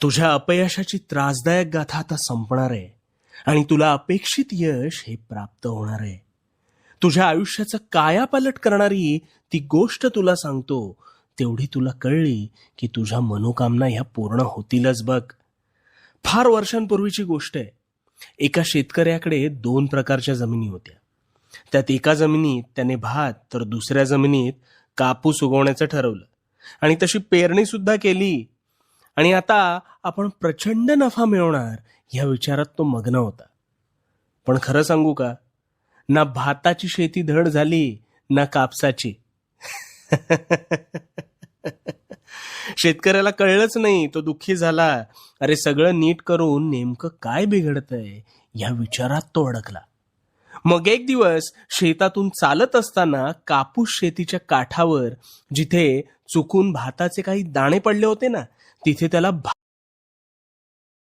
तुझ्या अपयशाची त्रासदायक गाथा आता संपणार आहे आणि तुला अपेक्षित यश हे प्राप्त होणार आहे. तुझ्या आयुष्याचं कायापालट करणारी ती गोष्ट तुला सांगतो. तेवढी तुला कळली की तुझ्या मनोकामना ह्या पूर्ण होतीलच बघ. फार वर्षांपूर्वीची गोष्ट आहे. एका शेतकऱ्याकडे 2 प्रकारच्या जमिनी होत्या. त्यात एका जमिनीत त्याने भात तर दुसऱ्या जमिनीत कापूस उगवण्याचं ठरवलं आणि तशी पेरणी सुद्धा केली. आणि आता आपण प्रचंड नफा मिळवणार ह्या विचारात तो मग्न होता. पण खरं सांगू का, ना भाताची शेती धड झाली ना कापसाची. शेतकऱ्याला कळलंच नाही. तो दुःखी झाला. अरे सगळं नीट करून नेमकं काय बिघडतंय या विचारात तो अडकला. मग एक दिवस शेतातून चालत असताना कापूस शेतीच्या काठावर जिथे चुकून भाताचे काही दाणे पडले होते ना, तिथे त्याला